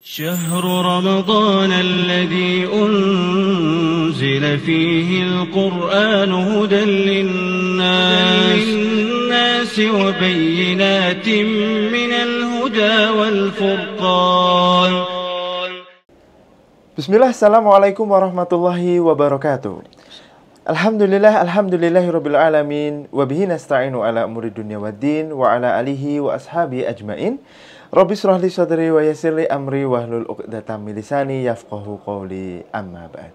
شهر رمضان الذي أنزل فيه القرآن هدى للناس وبينات من الهدى والفرقان. Bismillah, assalamualaikum warahmatullahi wabarakatuh. Alhamdulillahirabbil alamin wa bihi nasta'inu ala umuri dunya waddin wa ala alihi wa ashabi ajmain. Rabbi shrah li sadri wa yassir li amri wahlul 'uqdatam min lisani yafqahu qawli, amma ba'd.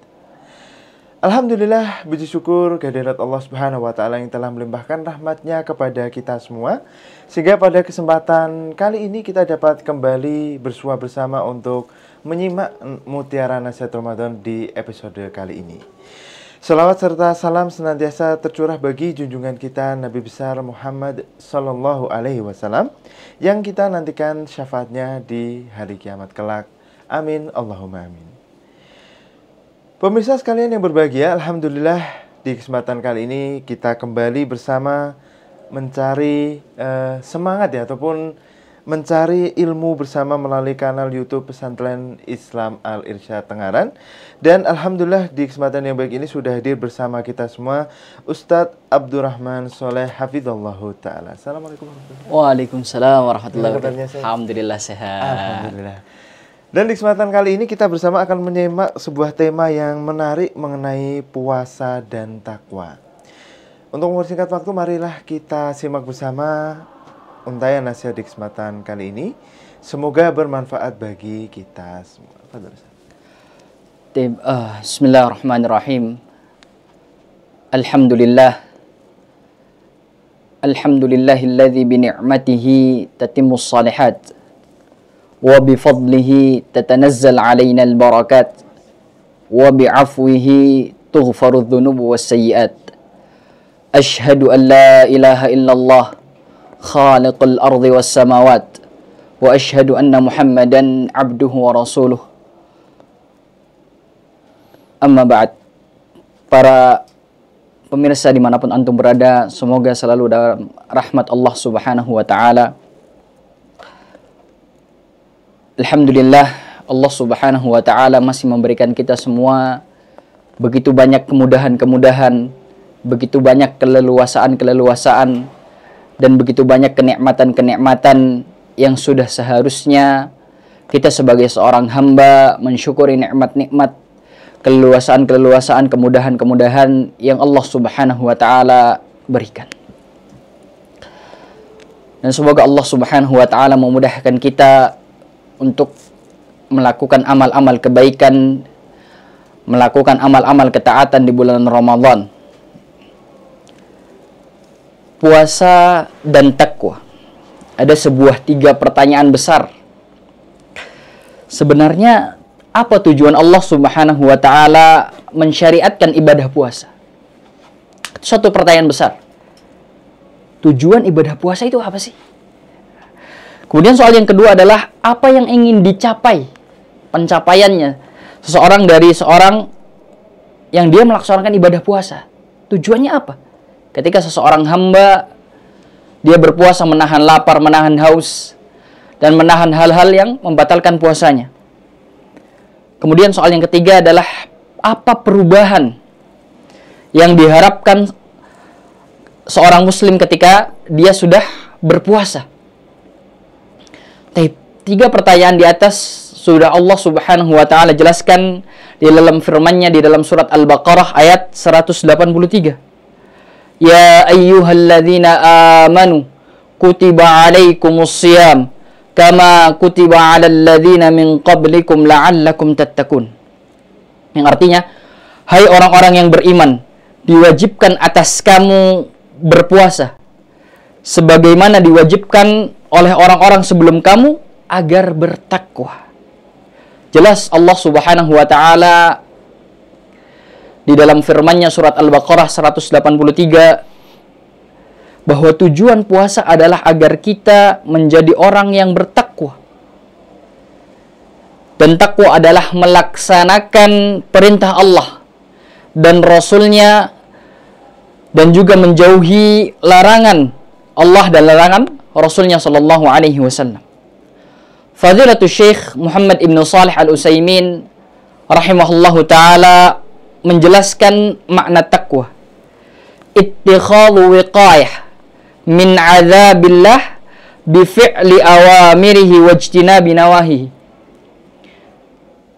Alhamdulillah, puji syukur kehadirat Allah Subhanahu wa taala yang telah melimpahkan rahmatnya kepada kita semua, sehingga pada kesempatan kali ini kita dapat kembali bersua bersama untuk menyimak Mutiara Nasihat Ramadan di episode kali ini. Salawat serta salam senantiasa tercurah bagi junjungan kita Nabi besar Muhammad Sallallahu Alaihi Wasallam yang kita nantikan syafaatnya di hari kiamat kelak. Amin, Allahumma amin. Pemirsa sekalian yang berbahagia, alhamdulillah di kesempatan kali ini kita kembali bersama mencari semangat ya, ataupun mencari ilmu bersama melalui kanal YouTube Pesantren Islam Al-Irsyad Tengaran. Dan alhamdulillah di kesempatan yang baik ini sudah hadir bersama kita semua Ustadz Abdurrahman Soleh Hafizallahu Ta'ala. Assalamualaikum warahmatullahi wabarakatuh. Waalaikumsalam warahmatullahi wabarakatuh. Alhamdulillah sehat. Alhamdulillah. Dan di kesempatan kali ini kita bersama akan menyimak sebuah tema yang menarik mengenai puasa dan takwa. Untuk mempersingkat waktu, marilah kita simak bersama untayan nasihat di kesempatan kali ini. Semoga bermanfaat bagi kita semua. Bismillahirrahmanirrahim. Alhamdulillahilladzi bi ni'matihi tatimmus shalihat wa bi fadlihi tatanazzal 'alaina al-barakat wa bi 'afwihi tughfaru adh-dhunub was-sayyi'at. Asyhadu an la ilaha illallah khaliqul ardi was samawat wa asyhadu anna Muhammadan abduhu wa rasuluh. Amma ba'd. Para pemirsa dimanapun antum berada, semoga selalu dalam rahmat Allah Subhanahu wa ta'ala. Alhamdulillah, Allah Subhanahu wa ta'ala masih memberikan kita semua begitu banyak kemudahan-kemudahan, begitu banyak keleluasaan-keleluasaan, dan begitu banyak kenikmatan-kenikmatan yang sudah seharusnya kita sebagai seorang hamba mensyukuri nikmat-nikmat, keleluasaan-keleluasaan, kemudahan-kemudahan yang Allah Subhanahu wa ta'ala berikan. Dan semoga Allah Subhanahu wa ta'ala memudahkan kita untuk melakukan amal-amal kebaikan, melakukan amal-amal ketaatan di bulan Ramadan. Puasa dan takwa. Ada sebuah 3 pertanyaan besar. Sebenarnya apa tujuan Allah Subhanahu wa ta'ala mensyariatkan ibadah puasa? Itu satu pertanyaan besar. Tujuan ibadah puasa itu apa sih? Kemudian soal yang kedua adalah apa yang ingin dicapai, pencapaiannya seseorang dari seorang yang dia melaksanakan ibadah puasa. Tujuannya apa? Ketika seseorang hamba dia berpuasa menahan lapar, menahan haus, dan menahan hal-hal yang membatalkan puasanya. Kemudian soal yang ketiga adalah apa perubahan yang diharapkan seorang muslim ketika dia sudah berpuasa. 3 pertanyaan di atas sudah Allah Subhanahu wa ta'ala jelaskan di dalam firman-Nya di dalam surat Al-Baqarah ayat 183. Ya ayyuhalladzina amanu kutiba alaikumus shiyam kama kutiba 'alal ladzina min qablikum la'allakum tattaqun. Yang artinya, hai orang-orang yang beriman, diwajibkan atas kamu berpuasa sebagaimana diwajibkan oleh orang-orang sebelum kamu agar bertakwa. Jelas Allah Subhanahu wa ta'ala di dalam firman-Nya surat Al-Baqarah 183 bahwa tujuan puasa adalah agar kita menjadi orang yang bertakwa. Dan takwa adalah melaksanakan perintah Allah dan Rasul-Nya, dan juga menjauhi larangan Allah dan larangan Rasul-Nya Sallallahu Alaihi Wasallam. Fadilatul Syekh Muhammad Ibn Shalih Al-Utsaimin rahimahullahu taala menjelaskan makna takwa. Ittikhadhu wiqayah min adzabillah bi fi'li awamirihi wajtinabi nawahihi.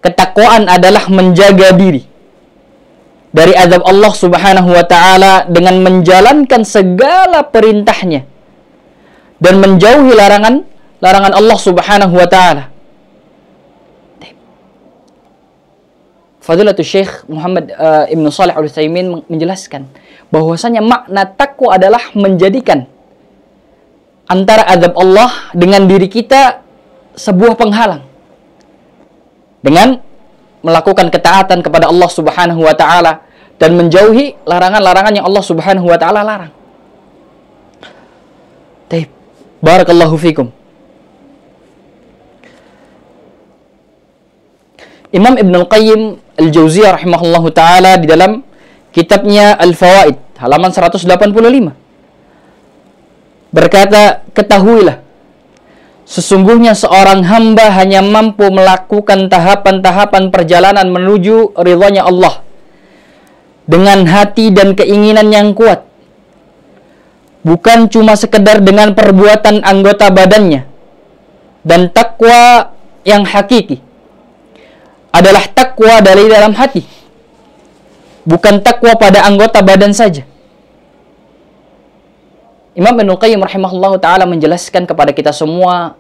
Ketakwaan adalah menjaga diri dari azab Allah Subhanahu wa taala dengan menjalankan segala perintahnya dan menjauhi larangan Allah Subhanahu wa taala. Fadilatul Syekh Muhammad Ibn Shalih Al-Utsaimin menjelaskan bahwasanya makna takwa adalah menjadikan antara azab Allah dengan diri kita sebuah penghalang. Dengan melakukan ketaatan kepada Allah Subhanahu wa taala dan menjauhi larangan-larangan yang Allah Subhanahu wa taala larang. Baik. Barakallahu fikum. Imam Ibn Al-Qayyim Al-Jauziyah rahimahullahu taala di dalam kitabnya Al-Fawaid halaman 185 berkata, ketahuilah sesungguhnya seorang hamba hanya mampu melakukan tahapan-tahapan perjalanan menuju ridhanya Allah dengan hati dan keinginan yang kuat, bukan cuma sekedar dengan perbuatan anggota badannya. Dan takwa yang hakiki adalah takwa dari dalam hati, bukan takwa pada anggota badan saja. Imam Ibnu Qayyim rahimahullahu taala menjelaskan kepada kita semua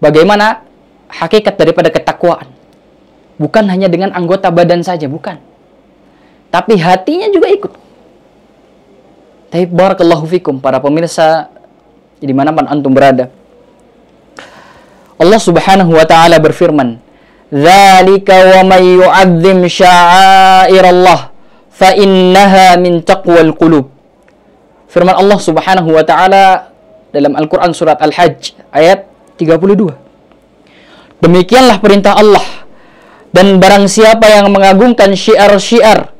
bagaimana hakikat daripada ketakwaan. Bukan hanya dengan anggota badan saja, bukan. Tapi hatinya juga ikut. Tapi barakallahu fikum para pemirsa dimanapun antum berada. Allah Subhanahu wa taala berfirman, "Dzalika wa may yu'azzim sya'airallah fa innaha min taqwal qulub." Firman Allah Subhanahu wa taala dalam Al-Qur'an surat Al-Hajj ayat 32. Demikianlah perintah Allah, dan barang siapa yang mengagungkan syiar-syiar,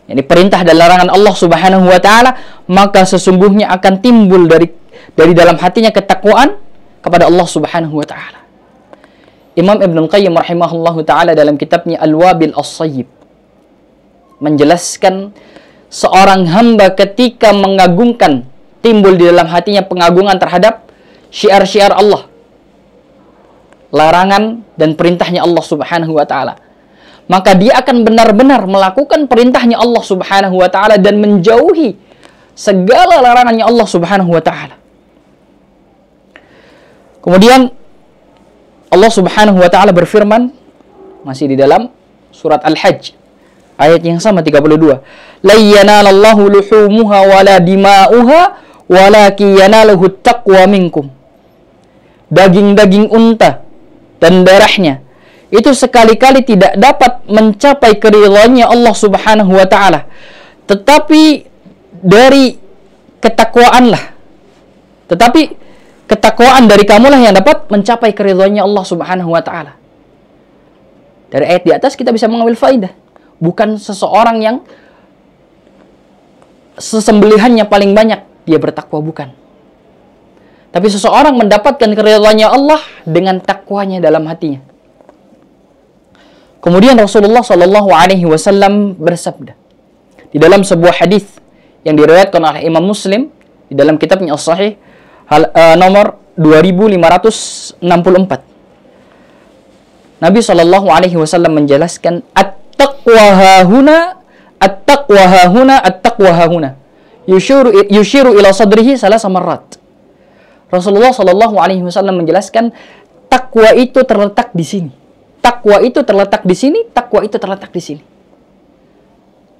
ini perintah dan larangan Allah Subhanahu wa taala, maka sesungguhnya akan timbul dari dalam hatinya ketakwaan kepada Allah Subhanahu wa taala. Imam Ibn Qayyim rahimahullahu taala dalam kitabnya Al-Wabil As-Sayyib menjelaskan seorang hamba ketika mengagungkan, timbul di dalam hatinya pengagungan terhadap syiar-syiar Allah, larangan dan perintahnya Allah Subhanahu wa taala, maka dia akan benar-benar melakukan perintahnya Allah Subhanahu wa taala dan menjauhi segala larangannya Allah Subhanahu wa taala. Kemudian Allah Subhanahu wa taala berfirman masih di dalam surat Al-Hajj ayat yang sama 32. La yanalallahu luhumuha wala dima'uha walakin yanaluhu taqwa minkum. Daging-daging unta dan darahnya itu sekali-kali tidak dapat mencapai keridhaannya Allah Subhanahu wa taala, tetapi dari ketakwaanlah, tetapi ketakwaan dari kamulah yang dapat mencapai keridhaannya Allah Subhanahu wa taala. Dari ayat di atas kita bisa mengambil faidah, bukan seseorang yang sesembelihannya paling banyak dia bertakwa, bukan. Tapi seseorang mendapatkan keridhaannya Allah dengan takwanya dalam hatinya. Kemudian Rasulullah Shallallahu Alaihi Wasallam bersabda di dalam sebuah hadis yang diriwayatkan oleh Imam Muslim di dalam kitabnya As-Sahih nomor 2564. Nabi Shallallahu Alaihi Wasallam menjelaskan at-taqwa hahuna, at-taqwa hahuna, at-taqwa hahuna. Yushiru ila sadrihi salasa marrat. Rasulullah Shallallahu Alaihi Wasallam menjelaskan takwa itu terletak di sini. Takwa itu terletak di sini, takwa itu terletak di sini.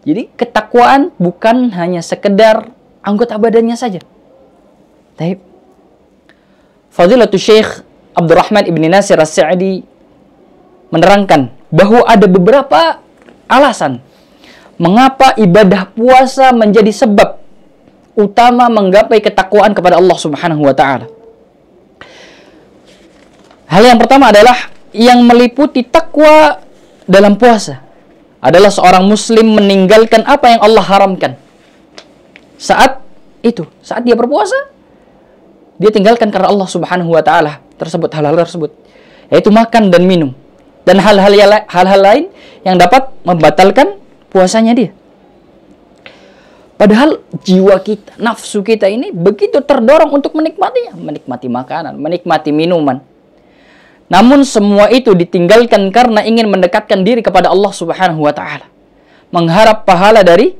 Jadi ketakwaan bukan hanya sekedar anggota badannya saja. Baik. Fadilatul Syekh Abdurrahman Ibn Nasir As-Sa'di menerangkan bahwa ada beberapa alasan mengapa ibadah puasa menjadi sebab utama menggapai ketakwaan kepada Allah Subhanahu wa taala. Hal yang pertama adalah yang meliputi takwa dalam puasa adalah seorang muslim meninggalkan apa yang Allah haramkan. Saat dia berpuasa, dia tinggalkan karena Allah Subhanahu wa taala hal-hal tersebut yaitu makan dan minum dan hal-hal lain yang dapat membatalkan puasanya dia. Padahal jiwa kita, nafsu kita ini begitu terdorong untuk menikmatinya, menikmati makanan, menikmati minuman. Namun semua itu ditinggalkan karena ingin mendekatkan diri kepada Allah Subhanahu wa taala, mengharap pahala dari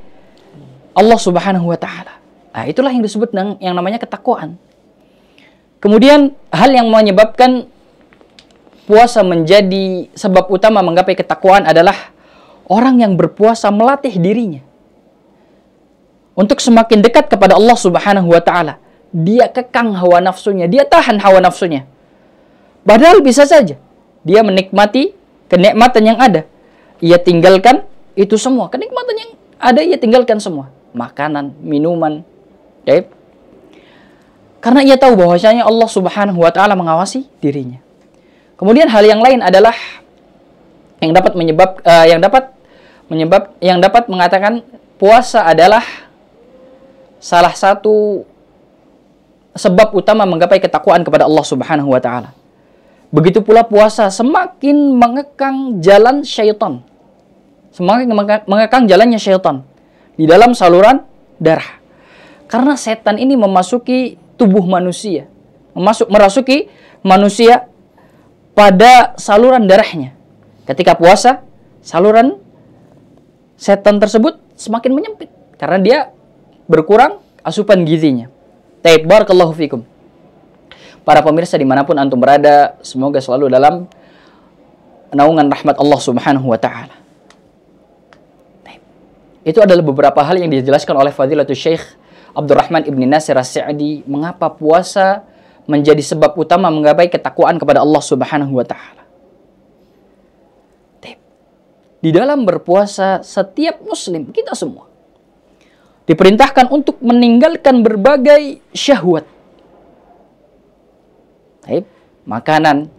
Allah Subhanahu wa taala. Nah, itulah yang disebut dengan yang namanya ketakwaan. Kemudian hal yang menyebabkan puasa menjadi sebab utama menggapai ketakwaan adalah orang yang berpuasa melatih dirinya untuk semakin dekat kepada Allah Subhanahu wa taala. Dia kekang hawa nafsunya, dia tahan hawa nafsunya. Padahal bisa saja dia menikmati kenikmatan yang ada. Ia tinggalkan itu semua. Kenikmatan yang ada ia tinggalkan semua. Makanan, minuman. Okay? Karena ia tahu bahwasanya Allah Subhanahu wa taala mengawasi dirinya. Kemudian hal yang lain adalah yang dapat mengatakan puasa adalah salah satu sebab utama menggapai ketakwaan kepada Allah Subhanahu wa taala. Begitu pula puasa semakin mengekang jalan syaitan. Semakin mengekang jalannya syaitan di dalam saluran darah. Karena setan ini memasuki tubuh manusia, merasuki manusia pada saluran darahnya. Ketika puasa, saluran setan tersebut semakin menyempit karena dia berkurang asupan gizinya. Taib, barakallahu fikum. Para pemirsa dimanapun antum berada, semoga selalu dalam naungan rahmat Allah Subhanahu wa taala. Itu adalah beberapa hal yang dijelaskan oleh Fadilatul Syekh Abdurrahman Ibn Nasir As-Sa'di, mengapa puasa menjadi sebab utama menggapai ketakwaan kepada Allah Subhanahu wa taala. Di dalam berpuasa, setiap muslim, kita semua diperintahkan untuk meninggalkan berbagai syahwat. Makanan,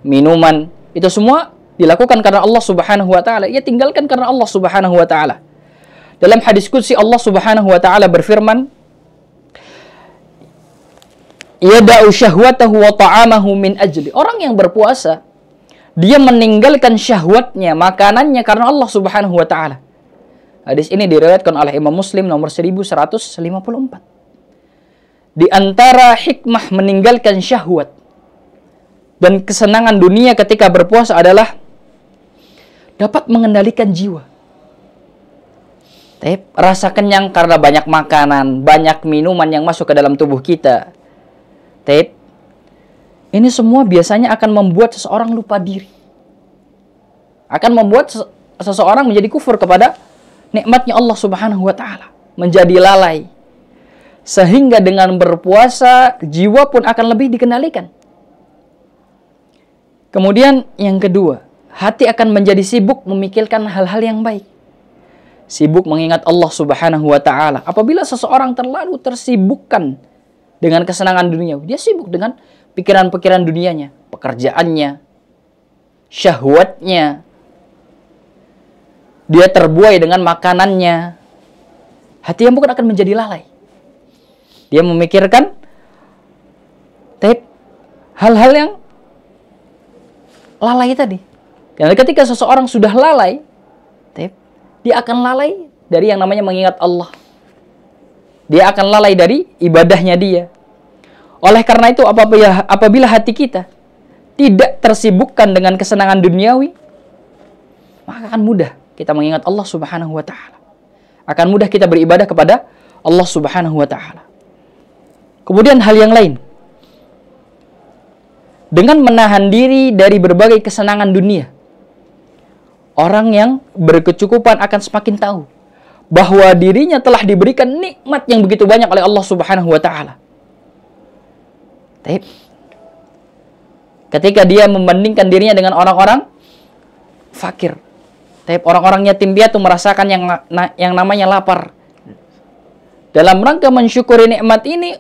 minuman, itu semua dilakukan karena Allah Subhanahu wa taala. Ia tinggalkan karena Allah Subhanahu wa taala. Dalam hadis qudsi Allah Subhanahu wa taala berfirman, "Yada'u syahwatahu wa ta'amahu min ajli." Orang yang berpuasa, dia meninggalkan syahwatnya, makanannya karena Allah Subhanahu wa taala. Hadis ini diriwayatkan oleh Imam Muslim nomor 1154. Di antara hikmah meninggalkan syahwat dan kesenangan dunia ketika berpuasa adalah dapat mengendalikan jiwa. Rasa kenyang karena banyak makanan, banyak minuman yang masuk ke dalam tubuh kita. Ini semua biasanya akan membuat seseorang lupa diri. Akan membuat seseorang menjadi kufur kepada nikmatnya Allah Subhanahu wa taala, menjadi lalai. Sehingga dengan berpuasa, jiwa pun akan lebih dikendalikan. Kemudian yang kedua, hati akan menjadi sibuk memikirkan hal-hal yang baik. Sibuk mengingat Allah Subhanahu wa taala. Apabila seseorang terlalu tersibukkan dengan kesenangan dunia, dia sibuk dengan pikiran-pikiran dunianya, pekerjaannya, syahwatnya. Dia terbuai dengan makanannya. Hatinya bukan akan menjadi lalai. Dia memikirkan hal-hal yang lalai tadi. Karena ketika seseorang sudah lalai, dia akan lalai dari yang namanya mengingat Allah. Dia akan lalai dari ibadahnya dia. Oleh karena itu, apabila hati kita tidak tersibukkan dengan kesenangan duniawi, maka akan mudah kita mengingat Allah Subhanahu wa taala. Akan mudah kita beribadah kepada Allah Subhanahu wa taala. Kemudian hal yang lain, dengan menahan diri dari berbagai kesenangan dunia, orang yang berkecukupan akan semakin tahu bahwa dirinya telah diberikan nikmat yang begitu banyak oleh Allah Subhanahu wa taala. Ketika dia membandingkan dirinya dengan orang-orang fakir, orang-orang yatim piatu merasakan yang namanya lapar. Dalam rangka mensyukuri nikmat ini,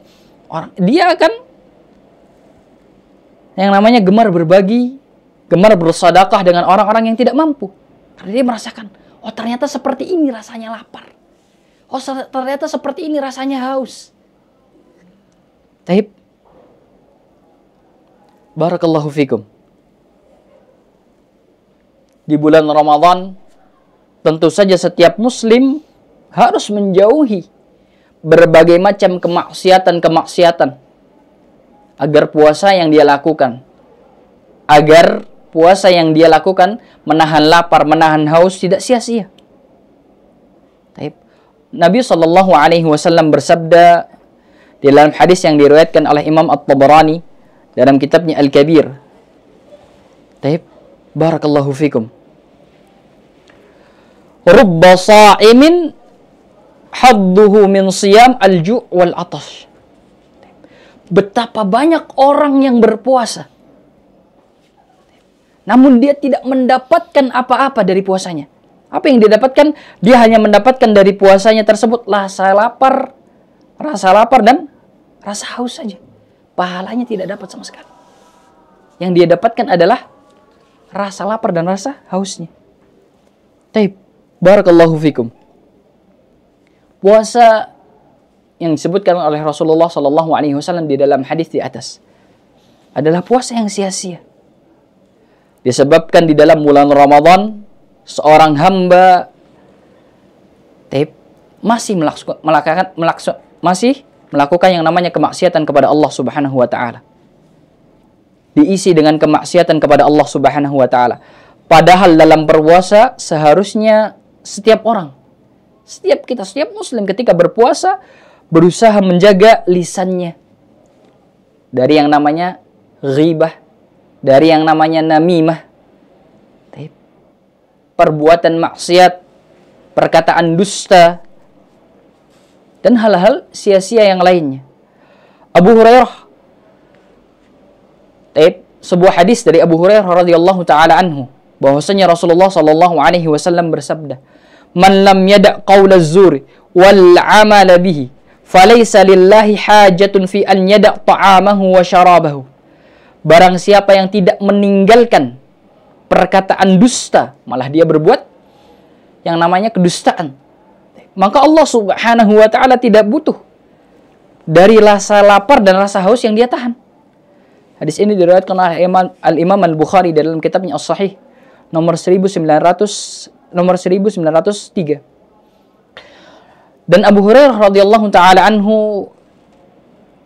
dia akan yang namanya gemar berbagi, gemar bersedekah dengan orang-orang yang tidak mampu. Karena dia merasakan, oh ternyata seperti ini rasanya lapar. Oh ternyata seperti ini rasanya haus. Barakallahu fikum. di bulan Ramadan, tentu saja setiap muslim harus menjauhi berbagai macam kemaksiatan-kemaksiatan agar puasa yang dia lakukan menahan lapar, menahan haus tidak sia-sia. Nabi Shallallahu Alaihi Wasallam bersabda di dalam hadis yang diriwayatkan oleh Imam At-Tabarani dalam kitabnya Al-Kabir. Barakallahu fikum. Rubba sa'imin hadduhu min siyam al-ju' wal atash. Betapa banyak orang yang berpuasa, namun dia tidak mendapatkan apa-apa dari puasanya. Apa yang dia dapatkan? Dia hanya mendapatkan dari puasanya tersebut rasa lapar dan rasa haus saja. Pahalanya tidak dapat sama sekali. Yang dia dapatkan adalah rasa lapar dan rasa hausnya. Taib, barakallahu fikum. Puasa yang disebutkan oleh Rasulullah Sallallahu Alaihi Wasallam di dalam hadis di atas adalah puasa yang sia-sia. Disebabkan di dalam bulan Ramadan seorang hamba masih melakukan yang namanya kemaksiatan kepada Allah Subhanahu wa taala. Diisi dengan kemaksiatan kepada Allah Subhanahu wa taala. Padahal dalam berpuasa seharusnya setiap orang, setiap kita, setiap muslim ketika berpuasa berusaha menjaga lisannya dari yang namanya ghibah, dari yang namanya namimah, perbuatan maksiat, perkataan dusta, dan hal-hal sia-sia yang lainnya. Abu Hurairah, sebuah hadis dari Abu Hurairah radhiyallahu taala anhu, bahwasanya Rasulullah sallallahu alaihi wasallam bersabda, "Man lam yada' qaulaz zuri wal 'amala bihi, falaysa lillahi hajatun fi an yada' ta'amahu wa syarabahu." Barang siapa yang tidak meninggalkan perkataan dusta, malah dia berbuat yang namanya kedustaan, maka Allah Subhanahu wa taala tidak butuh dari rasa lapar dan rasa haus yang dia tahan. Hadis ini diriwayatkan oleh Al-Imam Al-Bukhari dalam kitabnya As-Sahih nomor 1903. Dan Abu Hurairah radhiyallahu taala anhu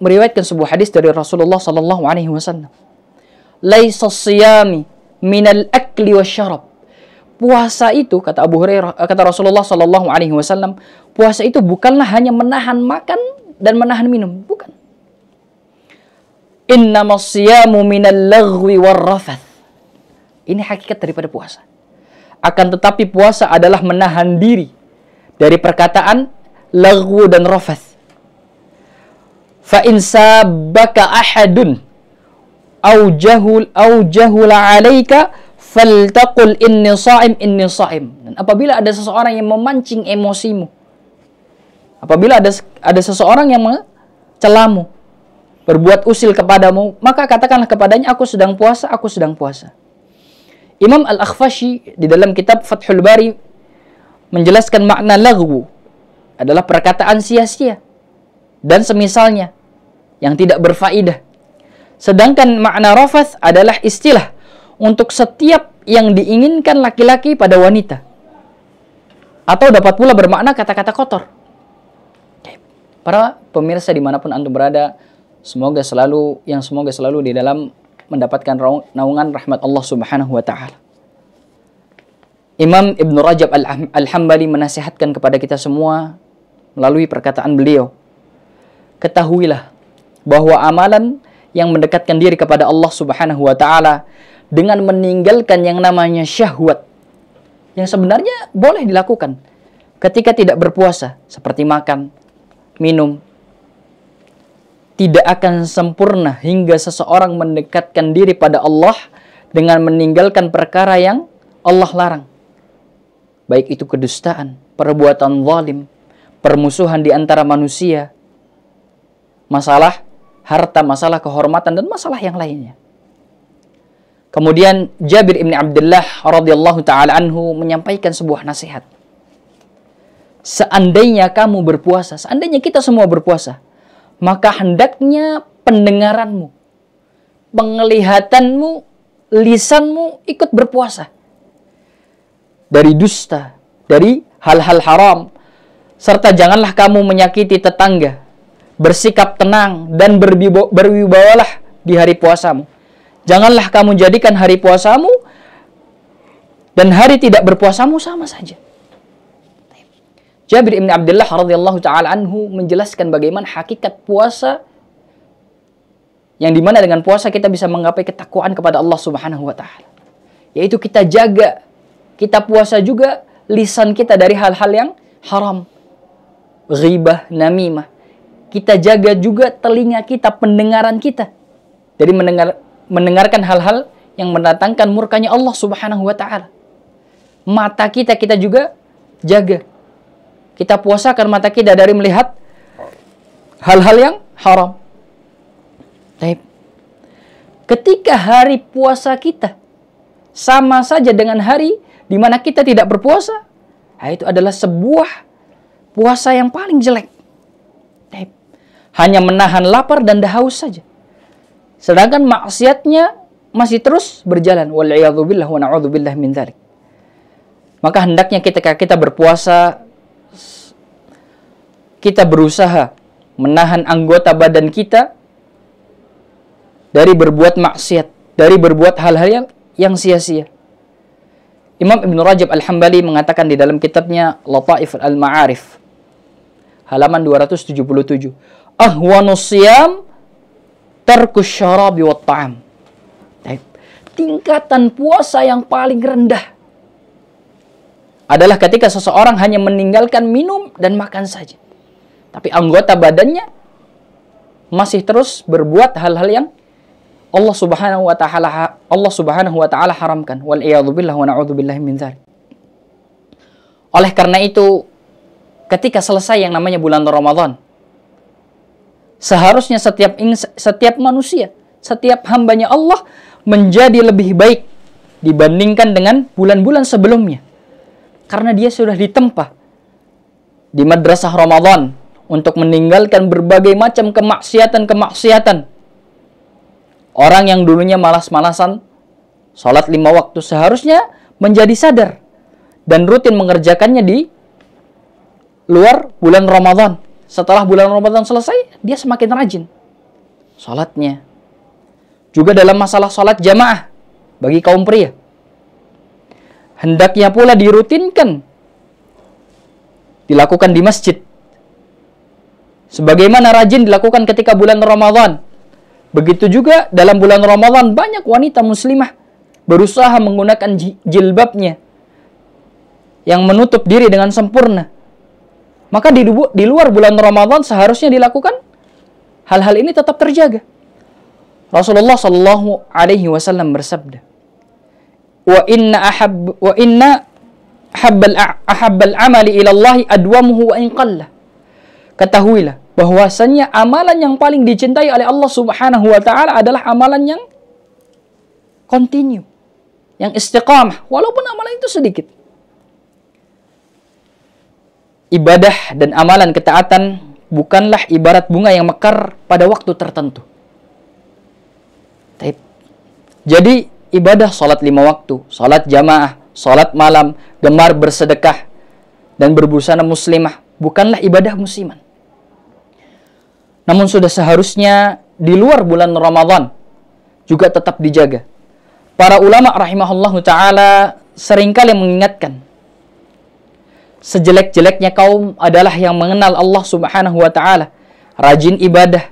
meriwayatkan sebuah hadis dari Rasulullah sallallahu alaihi wasallam. Laisa siyami minal akli wasyarab. Puasa itu, kata Abu Hurairah, kata Rasulullah sallallahu alaihi wasallam, puasa itu bukanlah hanya menahan makan dan menahan minum, bukan. Innamas siyamu minal laghwi warrafath. Ini hakikat daripada puasa. Akan tetapi puasa adalah menahan diri dari perkataan laghwu dan rafath. Fa in sabbaka ahadun au jahula alaika faltaqul inni sha'im inni sha'im. Dan apabila ada seseorang yang memancing emosimu, apabila ada seseorang yang mencelamu, berbuat usil kepadamu, maka katakanlah kepadanya, aku sedang puasa, aku sedang puasa. Imam Al-Akhfashi di dalam kitab Fathul Bari menjelaskan makna laghwu adalah perkataan sia-sia dan semisalnya yang tidak berfaedah. Sedangkan makna rafath adalah istilah untuk setiap yang diinginkan laki-laki pada wanita. Atau dapat pula bermakna kata-kata kotor. Para pemirsa dimanapun antum berada, semoga selalu di dalam mendapatkan naungan rahmat Allah Subhanahu wa taala. Imam Ibn Rajab Al-Hambali menasihatkan kepada kita semua melalui perkataan beliau, ketahuilah bahwa amalan yang mendekatkan diri kepada Allah Subhanahu wa taala dengan meninggalkan yang namanya syahwat yang sebenarnya boleh dilakukan ketika tidak berpuasa, seperti makan, minum, tidak akan sempurna hingga seseorang mendekatkan diri pada Allah dengan meninggalkan perkara yang Allah larang. Baik itu kedustaan, perbuatan zalim, permusuhan di antara manusia, masalah harta, masalah kehormatan, dan masalah yang lainnya. Kemudian Jabir ibn Abdullah radhiyallahu taala anhu menyampaikan sebuah nasihat. Seandainya kamu berpuasa, seandainya kita semua berpuasa, maka hendaknya pendengaranmu, penglihatanmu, lisanmu ikut berpuasa. dari dusta, dari hal-hal haram, serta janganlah kamu menyakiti tetangga. Bersikap tenang dan berwibawalah di hari puasamu. Janganlah kamu jadikan hari puasamu dan hari tidak berpuasamu sama saja. Jabir bin Abdullah radhiyallahu taala anhu menjelaskan bagaimana hakikat puasa, yang dimana dengan puasa kita bisa menggapai ketakwaan kepada Allah Subhanahu wa taala. Yaitu kita jaga, kita puasa juga lisan kita dari hal-hal yang haram, ghibah, namimah. Kita jaga juga telinga kita, pendengaran kita dari mendengarkan hal-hal yang mendatangkan murkanya Allah Subhanahu wa taala. Mata kita juga jaga. Kita puasakan mata kita dari melihat hal-hal yang haram. Baik. Ketika hari puasa kita sama saja dengan hari di mana kita tidak berpuasa, itu adalah sebuah puasa yang paling jelek. Baik. Hanya menahan lapar dan haus saja. Sedangkan maksiatnya masih terus berjalan. Wal'iyadzubillah wa na'udzubillah min dzalik. Maka hendaknya ketika kita berpuasa, kita berusaha menahan anggota badan kita dari berbuat maksiat, dari berbuat hal-hal yang sia-sia. Imam Ibn Rajab Al-Hambali mengatakan di dalam kitabnya Lataif Al-Ma'arif, halaman 277, ahwanus siyam tarkus syarabi wat ta'am. Tingkatan puasa yang paling rendah adalah ketika seseorang hanya meninggalkan minum dan makan saja, tapi anggota badannya masih terus berbuat hal-hal yang Allah Subhanahu wa taala haramkan. Wal iyadzubillah wa na'udzubillahi min dzalik. Oleh karena itu, ketika selesai yang namanya bulan Ramadan, seharusnya setiap manusia, setiap hambanya Allah menjadi lebih baik dibandingkan dengan bulan-bulan sebelumnya. Karena dia sudah ditempa di madrasah Ramadan untuk meninggalkan berbagai macam kemaksiatan. Orang yang dulunya malas-malasan sholat 5 waktu seharusnya menjadi sadar dan rutin mengerjakannya di luar bulan Ramadan. Setelah bulan Ramadan selesai, dia semakin rajin sholatnya. Juga dalam masalah sholat jamaah bagi kaum pria, hendaknya pula dirutinkan dilakukan di masjid. Sebagaimana rajin dilakukan ketika bulan Ramadan, begitu juga dalam bulan Ramadan banyak wanita muslimah berusaha menggunakan jilbabnya yang menutup diri dengan sempurna. Maka di luar bulan Ramadan seharusnya dilakukan hal-hal ini tetap terjaga. Rasulullah sallallahu alaihi wasallam bersabda, "Wa inna ahabbal amali ila Allah adwamuhu wa in qalla." Ketahuilah bahwasannya amalan yang paling dicintai oleh Allah Subhanahu wa taala adalah amalan yang continue, yang istiqamah, walaupun amalan itu sedikit. Ibadah dan amalan ketaatan bukanlah ibarat bunga yang mekar pada waktu tertentu. Jadi ibadah salat 5 waktu, salat jamaah, salat malam, gemar bersedekah dan berbusana muslimah bukanlah ibadah musiman. Namun sudah seharusnya di luar bulan Ramadan juga tetap dijaga. Para ulama rahimahullahu ta'ala seringkali mengingatkan, sejelek-jeleknya kaum adalah yang mengenal Allah Subhanahu wa ta'ala, rajin ibadah,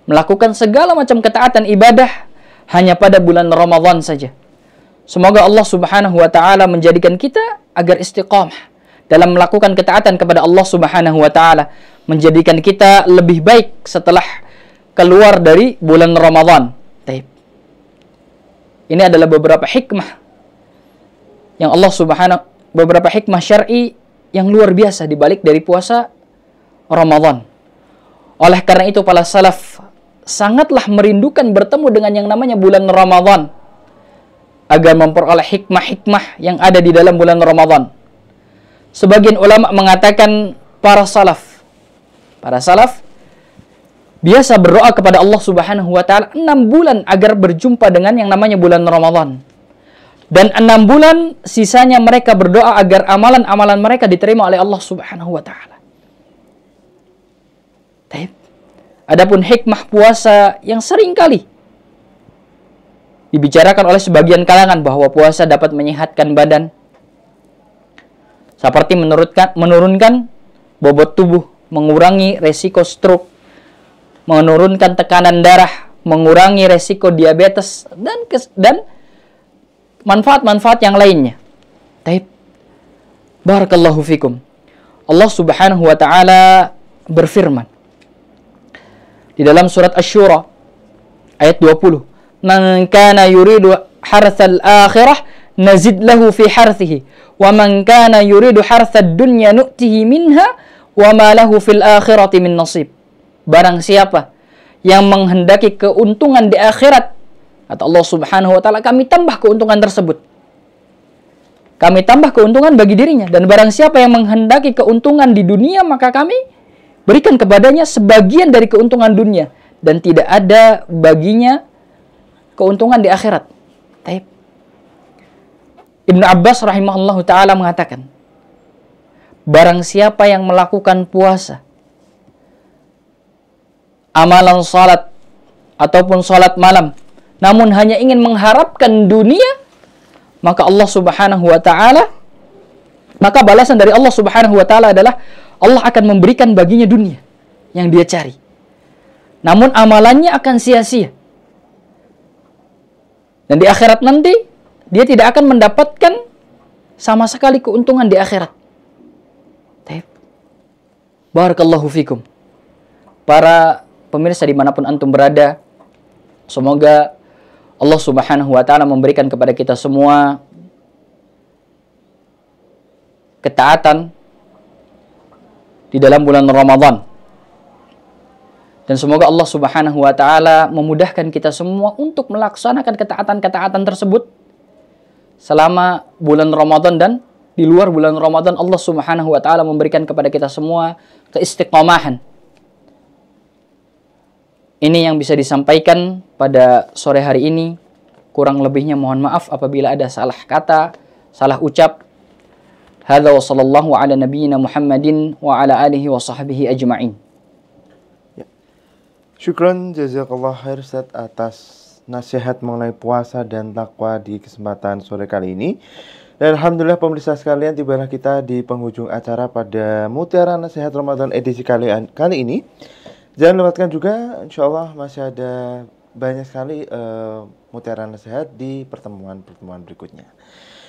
melakukan segala macam ketaatan ibadah hanya pada bulan Ramadan saja. Semoga Allah Subhanahu wa ta'ala menjadikan kita agar istiqamah dalam melakukan ketaatan kepada Allah Subhanahu wa ta'ala, menjadikan kita lebih baik setelah keluar dari bulan Ramadan. Ini adalah beberapa hikmah yang beberapa hikmah syar'i yang luar biasa dibalik dari puasa Ramadan. Oleh karena itu para salaf sangatlah merindukan bertemu dengan yang namanya bulan Ramadan agar memperoleh hikmah-hikmah yang ada di dalam bulan Ramadan. Sebagian ulama mengatakan para salaf biasa berdoa kepada Allah Subhanahu wa ta'ala 6 bulan agar berjumpa dengan yang namanya bulan Ramadan. Dan 6 bulan sisanya mereka berdoa agar amalan-amalan mereka diterima oleh Allah Subhanahu wa taala. Baik. Adapun hikmah puasa yang sering kali dibicarakan oleh sebagian kalangan bahwa puasa dapat menyehatkan badan, seperti menurunkan bobot tubuh, mengurangi resiko stroke, menurunkan tekanan darah, mengurangi resiko diabetes, dan manfaat-manfaat yang lainnya. Taib. Barakallahu fikum. Allah Subhanahu wa taala berfirman di dalam surat Asy-Syura ayat 20, "Man kana yuridu hartsal akhirah nazid lahu fi harthihi, wa man kana yuridu hartsad dunya nu'tihi minha wa ma lahu fil akhirati min nasib." Barang siapa yang menghendaki keuntungan di akhirat, kata Allah Subhanahu wa taala, kami tambah keuntungan tersebut. Kami tambah keuntungan bagi dirinya. Dan barang siapa yang menghendaki keuntungan di dunia, maka kami berikan kepadanya sebagian dari keuntungan dunia. Dan tidak ada baginya keuntungan di akhirat. Taib. Ibnu Abbas rahimahullahu ta'ala mengatakan, barang siapa yang melakukan puasa, amalan salat, ataupun salat malam, namun hanya ingin mengharapkan dunia, maka Allah Subhanahu wa ta'ala, maka balasan dari Allah Subhanahu wa ta'ala adalah Allah akan memberikan baginya dunia yang dia cari. Namun amalannya akan sia-sia. Dan di akhirat nanti dia tidak akan mendapatkan sama sekali keuntungan di akhirat. Barakallahu fikum. Para pemirsa dimanapun antum berada, semoga Allah Subhanahu wa ta'ala memberikan kepada kita semua ketaatan di dalam bulan Ramadan. Dan semoga Allah Subhanahu wa ta'ala memudahkan kita semua untuk melaksanakan ketaatan-ketaatan tersebut selama bulan Ramadan, dan di luar bulan Ramadan Allah Subhanahu wa ta'ala memberikan kepada kita semua keistiqomahan. Ini yang bisa disampaikan pada sore hari ini. Kurang lebihnya mohon maaf apabila ada salah kata, salah ucap. Hadza wa sallallahu ala nabiyyina Muhammadin wa ala alihi wa sahbihi ajma'in. Ya. Syukran jazakallah khair Ustaz atas nasihat mengenai puasa dan takwa di kesempatan sore kali ini. Dan alhamdulillah pemirsa sekalian, tibalah kita di penghujung acara pada Mutiara Nasihat Ramadan edisi kali ini. Jangan lewatkan juga, insya Allah masih ada banyak sekali mutiara nasihat di pertemuan-pertemuan berikutnya.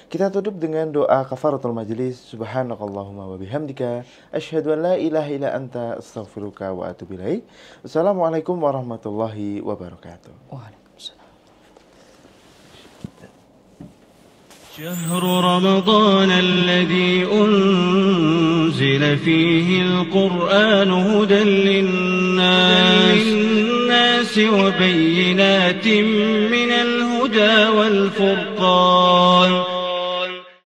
Kita tutup dengan doa kafaratul majelis. Subhanakallahumma wa bihamdika asyhadu an la ilaha illa anta astaghfiruka wa atubu ilaik. Wassalamualaikum warahmatullahi wabarakatuh. Waalaikumsalam. شهر رمضان الذي أنزل فيه القرآن هدى للناس وبينات من الهدى والفرقان